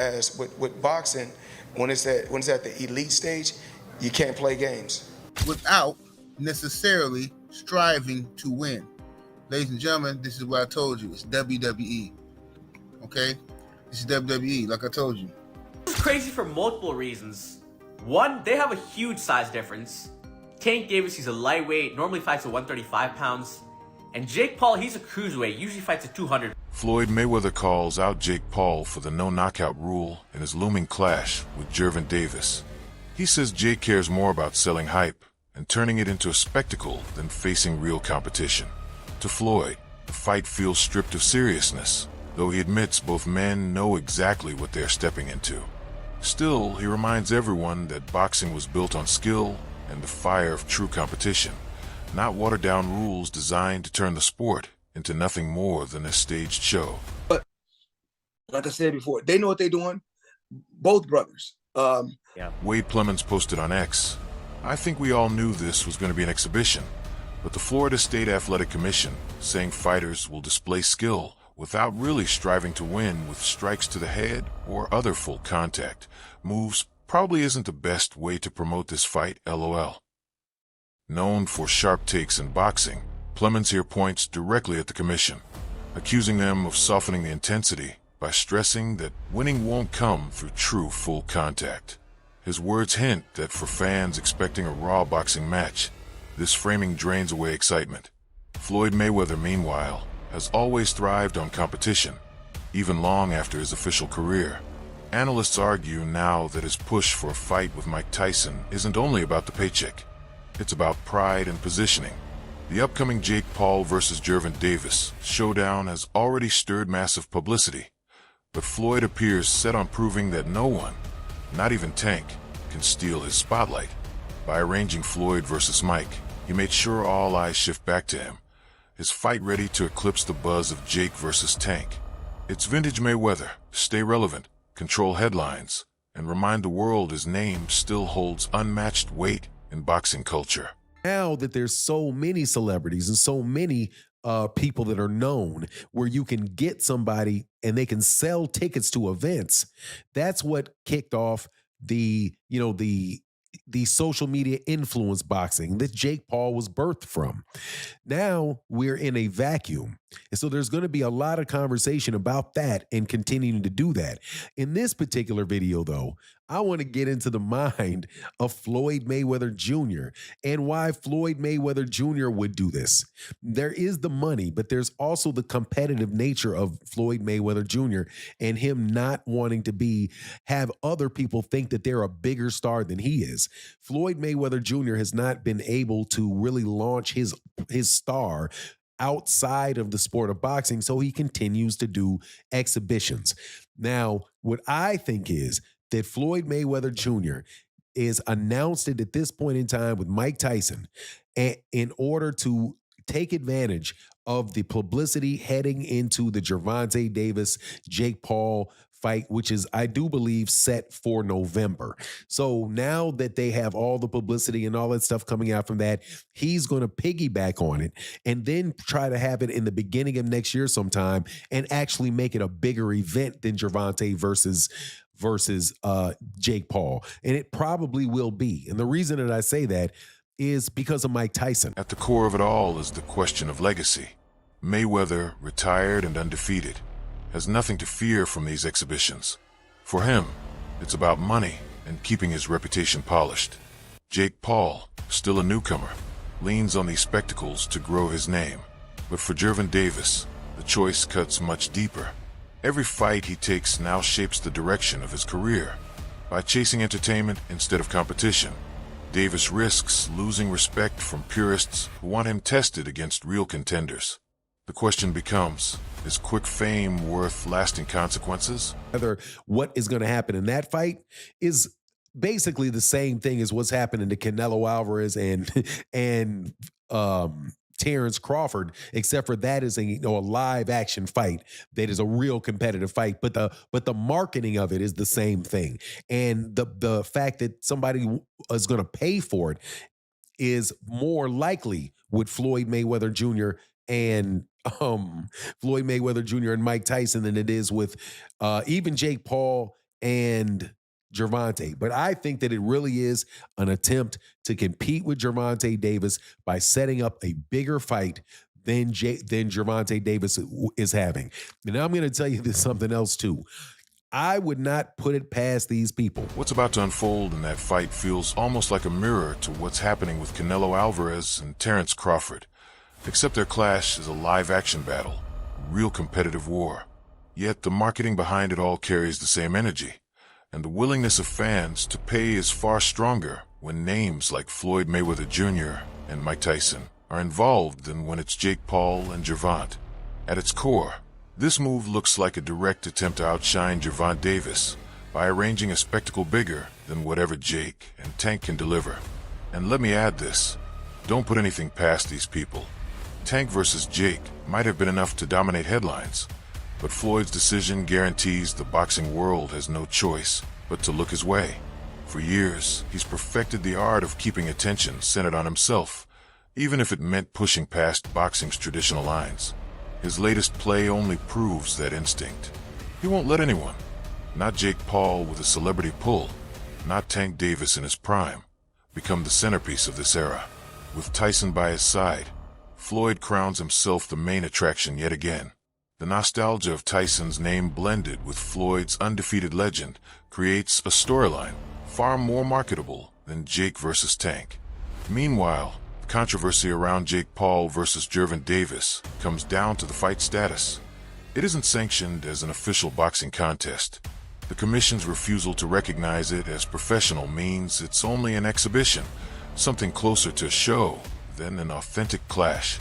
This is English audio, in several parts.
As with boxing, when it's at the elite stage, you can't play games. Without necessarily striving to win. Ladies and gentlemen, this is what I told you. It's WWE. Okay? This is WWE, like I told you. It's crazy for multiple reasons. One, they have a huge size difference. Tank Davis, he's a lightweight, normally fights at 135 pounds. And Jake Paul, he's a cruiserweight, usually fights at 200. Floyd Mayweather calls out Jake Paul for the no-knockout rule in his looming clash with Gervonta Davis. He says Jake cares more about selling hype and turning it into a spectacle than facing real competition. To Floyd, the fight feels stripped of seriousness, though he admits both men know exactly what they're stepping into. Still, he reminds everyone that boxing was built on skill and the fire of true competition, not watered-down rules designed to turn the sport into nothing more than a staged show. But like I said before, they know what they're doing. Both brothers. Wade Plemons posted on X, "I think we all knew this was going to be an exhibition, but the Florida State Athletic Commission saying fighters will display skill without really striving to win with strikes to the head or other full contact moves probably isn't the best way to promote this fight, LOL." Known for sharp takes in boxing, Plemons here points directly at the commission, accusing them of softening the intensity by stressing that winning won't come through true full contact. His words hint that for fans expecting a raw boxing match, this framing drains away excitement. Floyd Mayweather, meanwhile, has always thrived on competition, even long after his official career. Analysts argue now that his push for a fight with Mike Tyson isn't only about the paycheck. It's about pride and positioning. The upcoming Jake Paul versus Gervonta Davis showdown has already stirred massive publicity, but Floyd appears set on proving that no one, not even Tank, can steal his spotlight. By arranging Floyd versus Mike, he made sure all eyes shift back to him, his fight ready to eclipse the buzz of Jake versus Tank. It's vintage Mayweather, stay relevant, control headlines, and remind the world his name still holds unmatched weight in boxing culture. Now that there's so many celebrities and so many people that are known where you can get somebody and they can sell tickets to events, that's what kicked off the social media influence boxing that Jake Paul was birthed from. Now we're in a vacuum. And so there's going to be a lot of conversation about that and continuing to do that. In this particular video, though, I want to get into the mind of Floyd Mayweather Jr. and why Floyd Mayweather Jr. would do this. There is the money, but there's also the competitive nature of Floyd Mayweather Jr. and him not wanting to have other people think that they're a bigger star than he is. Floyd Mayweather Jr. has not been able to really launch his star outside of the sport of boxing, so he continues to do exhibitions. Now, what I think is that Floyd Mayweather Jr. is announced it at this point in time with Mike Tyson in order to take advantage of the publicity heading into the Gervonta Davis, Jake Paul fight, which is, I do believe, set for November. So now that they have all the publicity and all that stuff coming out from that, he's going to piggyback on it and then try to have it in the beginning of next year sometime and actually make it a bigger event than Gervonta versus Jake Paul. And it probably will be. And the reason that I say that is because of Mike Tyson. At the core of it all is the question of legacy. Mayweather, retired and undefeated, has nothing to fear from these exhibitions. For him, it's about money and keeping his reputation polished. Jake Paul, still a newcomer, leans on these spectacles to grow his name. But for Gervonta Davis, the choice cuts much deeper. Every fight he takes now shapes the direction of his career. By chasing entertainment instead of competition, Davis risks losing respect from purists who want him tested against real contenders. The question becomes, is quick fame worth lasting consequences? Whether what is going to happen in that fight is basically the same thing as what's happening to Canelo Alvarez and Terrence Crawford, except for that is a live action fight that is a real competitive fight. But the marketing of it is the same thing, and the fact that somebody is going to pay for it is more likely with Floyd Mayweather Jr. and Floyd Mayweather Jr. and Mike Tyson than it is with even Jake Paul and Gervonta. But I think that it really is an attempt to compete with Gervonta Davis by setting up a bigger fight than Gervonta Davis is having. And now I'm going to tell you this something else too. I would not put it past these people. What's about to unfold in that fight feels almost like a mirror to what's happening with Canelo Alvarez and Terrence Crawford. Except their clash is a live-action battle, a real competitive war. Yet the marketing behind it all carries the same energy. And the willingness of fans to pay is far stronger when names like Floyd Mayweather Jr. and Mike Tyson are involved than when it's Jake Paul and Gervonta. At its core, this move looks like a direct attempt to outshine Gervonta Davis by arranging a spectacle bigger than whatever Jake and Tank can deliver. And let me add this, don't put anything past these people. Tank versus Jake might have been enough to dominate headlines, but Floyd's decision guarantees the boxing world has no choice but to look his way. For years, he's perfected the art of keeping attention centered on himself, even if it meant pushing past boxing's traditional lines. His latest play only proves that instinct. He won't let anyone, not Jake Paul with a celebrity pull, not Tank Davis in his prime, become the centerpiece of this era. With Tyson by his side, Floyd crowns himself the main attraction yet again. The nostalgia of Tyson's name blended with Floyd's undefeated legend creates a storyline far more marketable than Jake versus Tank. Meanwhile, the controversy around Jake Paul versus Gervonta Davis comes down to the fight status. It isn't sanctioned as an official boxing contest. The commission's refusal to recognize it as professional means it's only an exhibition, something closer to a show than an authentic clash.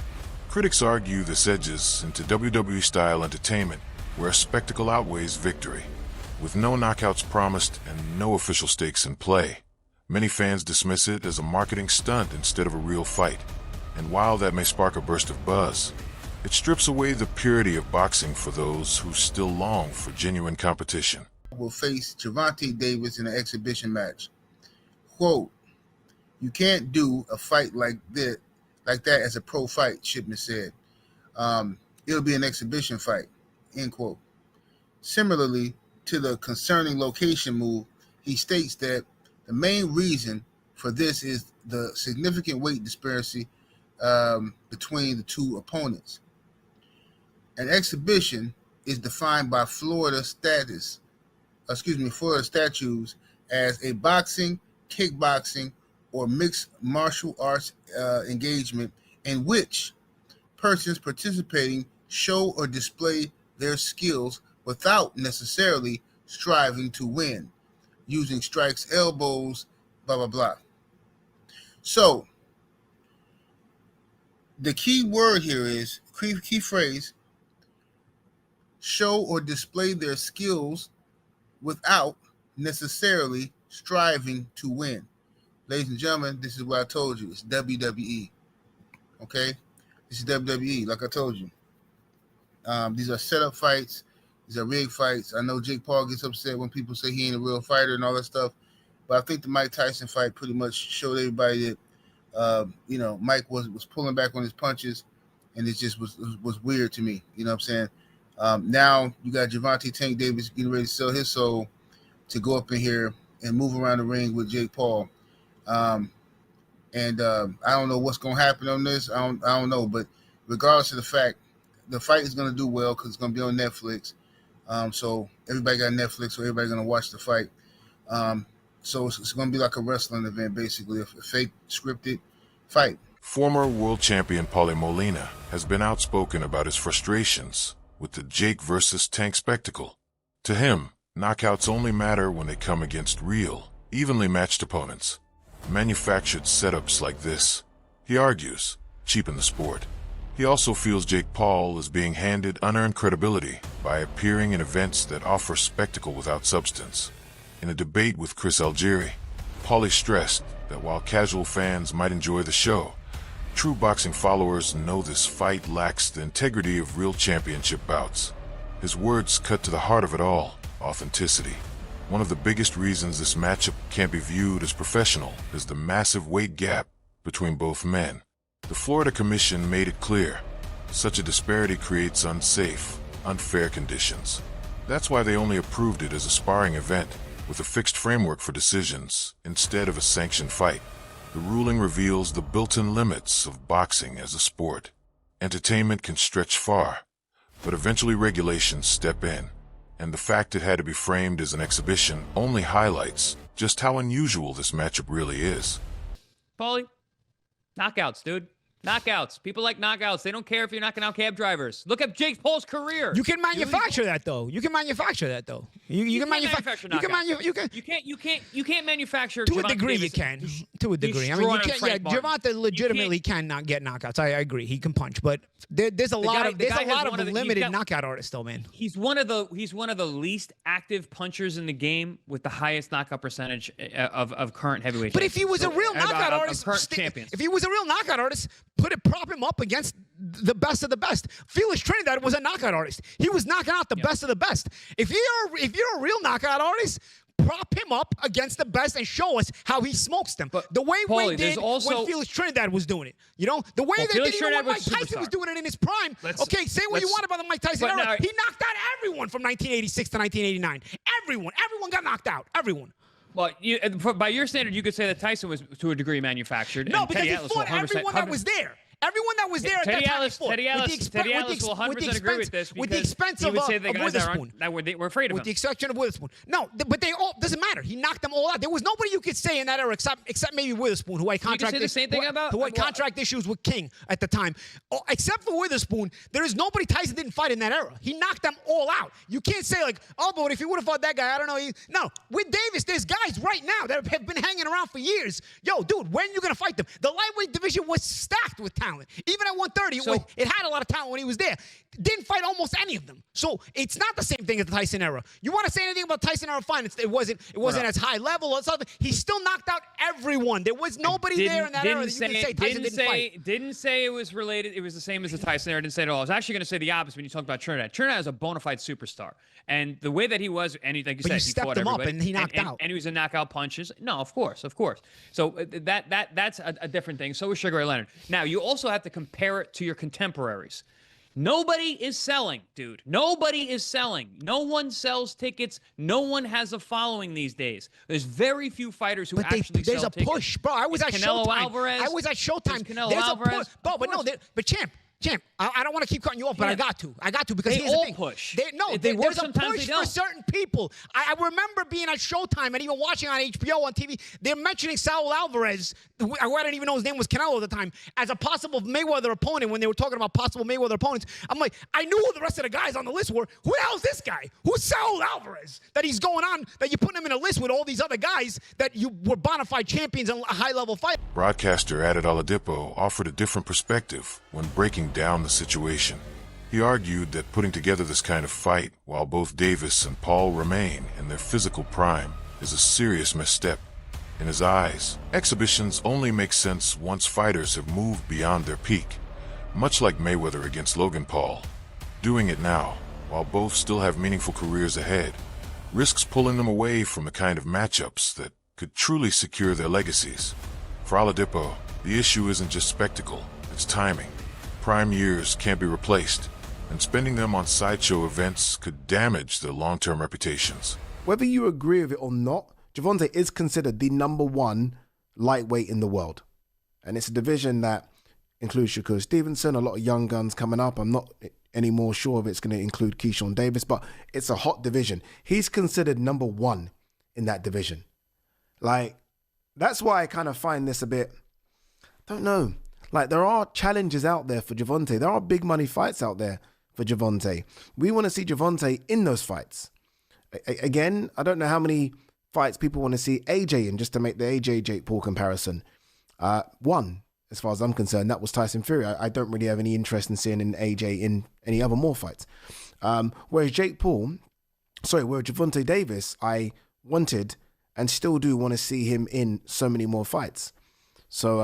Critics argue this edges into WWE-style entertainment, where spectacle outweighs victory. With no knockouts promised and no official stakes in play, many fans dismiss it as a marketing stunt instead of a real fight. And while that may spark a burst of buzz, it strips away the purity of boxing for those who still long for genuine competition. Will face Gervonta Davis in an exhibition match. Quote, "You can't do a fight like that as a pro fight," Shipman said. It'll be an exhibition fight, end quote. Similarly to the concerning location move, he states that the main reason for this is the significant weight disparity between the two opponents. An exhibition is defined by Florida statutes as a boxing, kickboxing, or mixed martial arts engagement in which persons participating show or display their skills without necessarily striving to win, using strikes, elbows, blah, blah, blah. So the key word here is, key phrase, show or display their skills without necessarily striving to win. Ladies and gentlemen, this is what I told you. It's WWE. Okay? This is WWE, like I told you. These are setup fights. These are rigged fights. I know Jake Paul gets upset when people say he ain't a real fighter and all that stuff. But I think the Mike Tyson fight pretty much showed everybody that, Mike was pulling back on his punches, and it just was weird to me. You know what I'm saying? Now you got Gervonta Tank Davis getting ready to sell his soul to go up in here and move around the ring with Jake Paul. I don't know what's going to happen on this. I don't know. But regardless of the fact, the fight is going to do well because it's going to be on Netflix. So everybody got Netflix, so everybody's going to watch the fight. So it's going to be like a wrestling event, basically, a fake scripted fight. Former world champion Paulie Molina has been outspoken about his frustrations with the Jake versus Tank spectacle. To him, knockouts only matter when they come against real, evenly matched opponents. Manufactured setups like this, he argues, cheapen the sport. He also feels Jake Paul is being handed unearned credibility by appearing in events that offer spectacle without substance. In a debate with Chris Algieri, Paulie stressed that while casual fans might enjoy the show, true boxing followers know this fight lacks the integrity of real championship bouts. His words cut to the heart of it all, authenticity. One of the biggest reasons this matchup can't be viewed as professional is the massive weight gap between both men. The Florida Commission made it clear, such a disparity creates unsafe, unfair conditions. That's why they only approved it as a sparring event, with a fixed framework for decisions, instead of a sanctioned fight. The ruling reveals the built-in limits of boxing as a sport. Entertainment can stretch far, but eventually regulations step in, and the fact it had to be framed as an exhibition only highlights just how unusual this matchup really is. Paulie, knockouts, dude. Knockouts. People like knockouts. They don't care if you're knocking out cab drivers. Look at Jake Paul's career. You can manufacture that though. You can manufacture that though. You can manufacture knockouts. You can't manufacture. To a Gervonta degree, Davis you can. To a degree. I mean, you can't. Yeah, Gervonta legitimately cannot get knockouts. I agree. He can punch, but there's a lot of limited knockout artists though, man. He's one of the least active punchers in the game with the highest knockout percentage of current heavyweight. But if he was a real knockout artist, champions. If he was a real knockout artist, prop him up against the best of the best. Felix Trinidad was a knockout artist. He was knocking out the best of the best. If you're a real knockout artist, prop him up against the best and show us how he smokes them. But the way Paulie, we did when Felix Trinidad was doing it. You know? The way they did when Mike Tyson was doing it in his prime. Okay, say what you want about the Mike Tyson era. He knocked out everyone from 1986 to 1989. Everyone got knocked out. Everyone. Well, by your standard, you could say that Tyson was, to a degree, manufactured. No, and because Teddy he fought everyone that was there. Everyone that was there at that time he fought. Teddy Atlas will 100% agree with this. With the expense of Witherspoon. That we're afraid of him. With the exception of Witherspoon. No, but they all, doesn't matter. He knocked them all out. There was nobody you could say in that era except maybe Witherspoon, who I contracted. You can say the same thing about? Who had contract issues with King at the time. Except for Witherspoon, there is nobody Tyson didn't fight in that era. He knocked them all out. You can't say like, oh, but if he would have fought that guy, I don't know. No, with Davis, there's guys right now that have been hanging around for years. Yo, dude, when are you going to fight them? The lightweight division was stacked with talent. Even at 130, it had a lot of talent when he was there. Didn't fight almost any of them. So it's not the same thing as the Tyson era. You want to say anything about Tyson era? Fine. It wasn't as high level or something. He still knocked out everyone. There was nobody there in that era that you can say Tyson didn't fight. Didn't say it was related. It was the same as the Tyson era. Didn't say it at all. I was actually going to say the opposite when you talk about Trinidad. Trinidad is a bona fide superstar. And the way that he was, and like you said, he fought him everybody. Up and he knocked out. And he was a knockout punches. No, of course. So that's a different thing. So is Sugar Ray Leonard. Now, you also have to compare it to your contemporaries. Nobody is selling, dude. Nobody is selling. No one sells tickets. No one has a following these days. There's very few fighters who actually sell tickets. There's a push, bro. I was at Canelo Showtime. Alvarez. I was at Showtime. Canelo Alvarez. But champ, I don't want to keep cutting you off, but I got to because here's the thing. Push. There's a push for certain people. I remember being at Showtime and even watching on HBO on TV. They're mentioning Saul Alvarez, who I didn't even know his name was Canelo at the time, as a possible Mayweather opponent when they were talking about possible Mayweather opponents. I'm like, I knew who the rest of the guys on the list were. Who the hell is this guy? Who's Saul Alvarez? That he's going on, that you're putting him in a list with all these other guys that you were bona fide champions and a high-level fight. Broadcaster Adit Oladipo offered a different perspective when breaking down the situation. He argued that putting together this kind of fight while both Davis and Paul remain in their physical prime is a serious misstep. In his eyes, exhibitions only make sense once fighters have moved beyond their peak, much like Mayweather against Logan Paul. Doing it now, while both still have meaningful careers ahead, risks pulling them away from the kind of matchups that could truly secure their legacies. For Oladipo, the issue isn't just spectacle, it's timing. Prime years can't be replaced, and spending them on sideshow events could damage their long-term reputations. Whether you agree with it or not, Gervonta is considered the #1 lightweight in the world. And it's a division that includes Shakur Stevenson, a lot of young guns coming up. I'm not any more sure if it's going to include Keyshawn Davis, but it's a hot division. He's considered #1 in that division. Like, that's why I kind of find this a bit, I don't know. Like, there are challenges out there for Gervonta. There are big money fights out there for Gervonta. We want to see Gervonta in those fights. Again, I don't know how many fights people want to see AJ in, just to make the AJ Jake Paul comparison. One, as far as I'm concerned, that was Tyson Fury. I don't really have any interest in seeing an AJ in any other more fights. Whereas Gervonta Davis, I wanted and still do want to see him in so many more fights. So,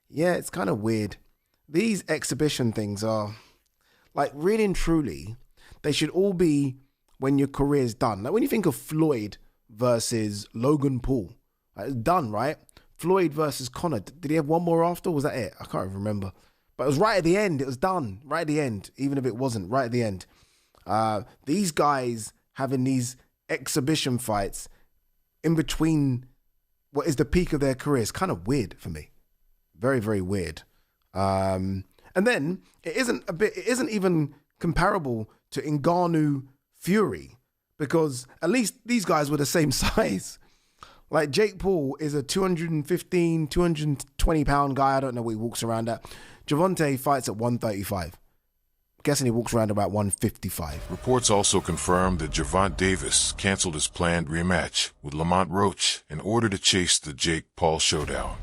yeah, it's kind of weird. These exhibition things are, like, really and truly, they should all be when your career's done. Like, when you think of Floyd versus Logan Paul, it's done, right? Floyd versus Conor. Did he have one more after? Was that it? I can't even remember. But it was right at the end. It was done right at the end, even if it wasn't, right at the end. These guys having these exhibition fights in between what is the peak of their career is kind of weird for me. Very, very weird. And then it isn't even comparable to Ngannou Fury, because at least these guys were the same size. Like Jake Paul is a 215, 220 pound guy. I don't know what he walks around at. Gervonta fights at 135. Guessing he walks around about 155. Reports also confirmed that Gervonta Davis canceled his planned rematch with Lamont Roach in order to chase the Jake Paul showdown.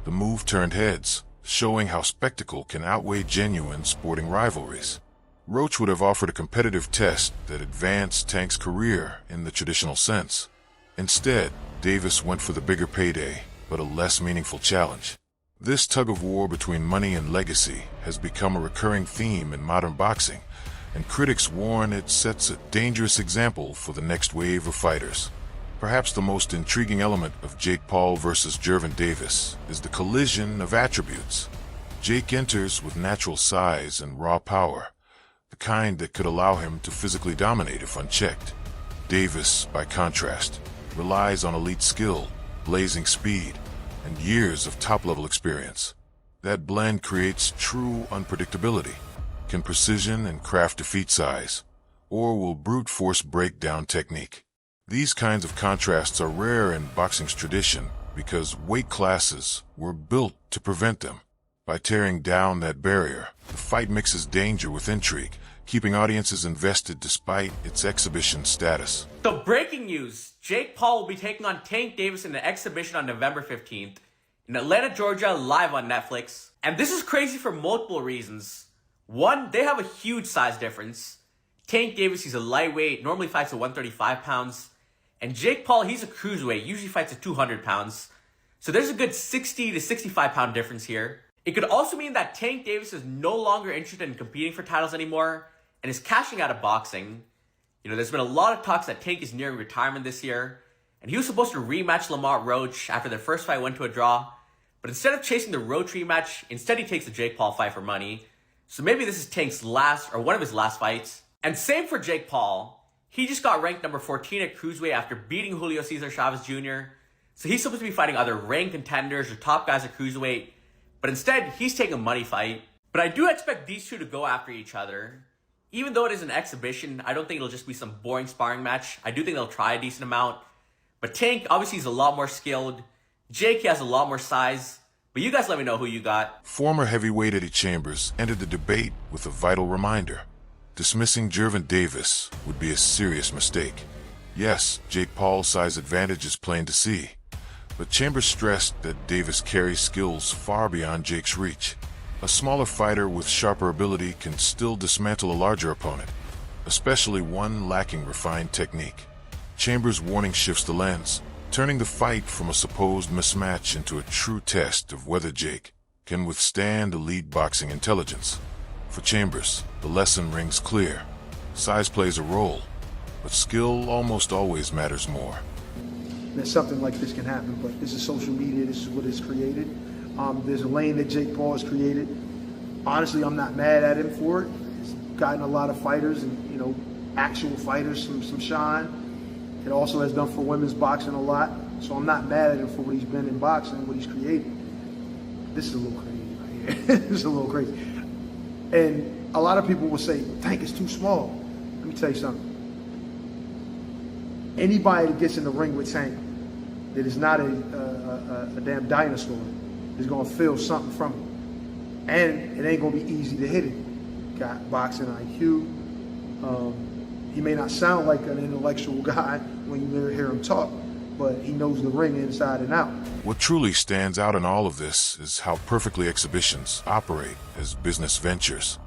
The move turned heads, showing how spectacle can outweigh genuine sporting rivalries. Roach would have offered a competitive test that advanced Tank's career in the traditional sense. Instead, Davis went for the bigger payday, but a less meaningful challenge. This tug-of-war between money and legacy has become a recurring theme in modern boxing, and critics warn it sets a dangerous example for the next wave of fighters. Perhaps the most intriguing element of Jake Paul versus Gervonta Davis is the collision of attributes. Jake enters with natural size and raw power, the kind that could allow him to physically dominate if unchecked. Davis, by contrast, relies on elite skill, blazing speed, and years of top-level experience. That blend creates true unpredictability. Can precision and craft defeat size, or will brute force break down technique? These kinds of contrasts are rare in boxing's tradition because weight classes were built to prevent them. By tearing down that barrier, the fight mixes danger with intrigue, keeping audiences invested despite its exhibition status. So breaking news, Jake Paul will be taking on Tank Davis in an exhibition on November 15th in Atlanta, Georgia, live on Netflix. And this is crazy for multiple reasons. One, they have a huge size difference. Tank Davis, he's a lightweight, normally fights at 135 pounds. And Jake Paul, he's a cruiserweight, usually fights at 200 pounds. So there's a good 60 to 65 pound difference here. It could also mean that Tank Davis is no longer interested in competing for titles anymore and is cashing out of boxing. You know, there's been a lot of talks that Tank is nearing retirement this year, and he was supposed to rematch Lamont Roach after their first fight went to a draw. But instead of chasing the Roach rematch, instead he takes the Jake Paul fight for money. So maybe this is Tank's last, or one of his last fights. And same for Jake Paul. He just got ranked number 14 at cruiserweight after beating Julio Cesar Chavez Jr. So he's supposed to be fighting other ranked contenders or top guys at cruiserweight. But instead, he's taking a money fight. But I do expect these two to go after each other. Even though it is an exhibition, I don't think it'll just be some boring sparring match. I do think they'll try a decent amount. But Tank, obviously, is a lot more skilled. Jake, he has a lot more size. But you guys let me know who you got. Former heavyweight Eddie Chambers entered the debate with a vital reminder. Dismissing Gervonta Davis would be a serious mistake. Yes, Jake Paul's size advantage is plain to see. But Chambers stressed that Davis carries skills far beyond Jake's reach. A smaller fighter with sharper ability can still dismantle a larger opponent, especially one lacking refined technique. Chambers' warning shifts the lens, turning the fight from a supposed mismatch into a true test of whether Jake can withstand elite boxing intelligence. For Chambers, the lesson rings clear. Size plays a role, but skill almost always matters more. That something like this can happen, but this is social media, this is what is created. There's a lane that Jake Paul has created. Honestly, I'm not mad at him for it. He's gotten a lot of fighters and, you know, actual fighters some shine. It also has done for women's boxing a lot. So I'm not mad at him for what he's been in boxing, what he's created. This is a little crazy right here. This is a little crazy. And a lot of people will say, Tank is too small. Let me tell you something. Anybody that gets in the ring with Tank that is not a damn dinosaur is going to feel something from it. And it ain't going to be easy to hit it. Got boxing IQ. He may not sound like an intellectual guy when you hear him talk, but he knows the ring inside and out. What truly stands out in all of this is how perfectly exhibitions operate as business ventures.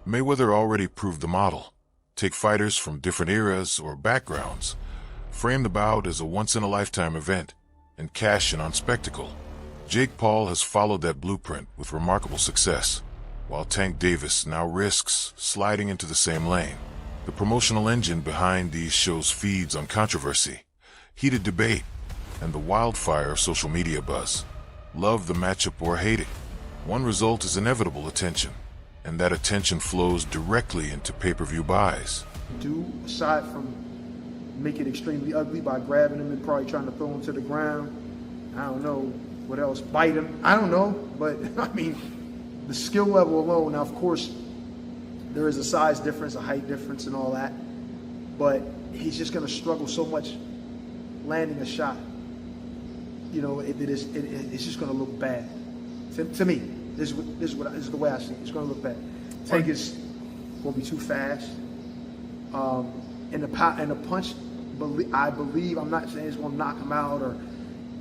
Mayweather already proved the model. Take fighters from different eras or backgrounds, frame the bout as a once-in-a-lifetime event, and cash in on spectacle. Jake Paul has followed that blueprint with remarkable success, while Tank Davis now risks sliding into the same lane. The promotional engine behind these shows feeds on controversy, heated debate, and the wildfire of social media buzz. Love the matchup or hate it, one result is inevitable attention, and that attention flows directly into pay-per-view buys. do aside from make it extremely ugly by grabbing him and probably trying to throw him to the ground. I don't know what else, bite him. I don't know, but I mean, the skill level alone. Now, of course, there is a size difference, a height difference, and all that, but he's just going to struggle so much landing a shot. You know, it's just going to look bad. To me, this is the way I see it. It's going to look bad. Tank is going to be too fast. And the punch, I believe, I'm not saying it's going to knock him out or,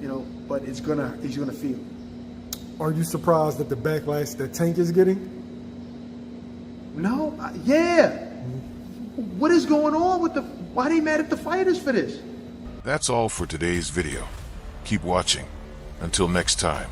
you know, but he's going to feel it. Are you surprised at the backlash that Tank is getting? No, yeah. What is going on with why are they mad at the fighters for this? That's all for today's video. Keep watching. Until next time.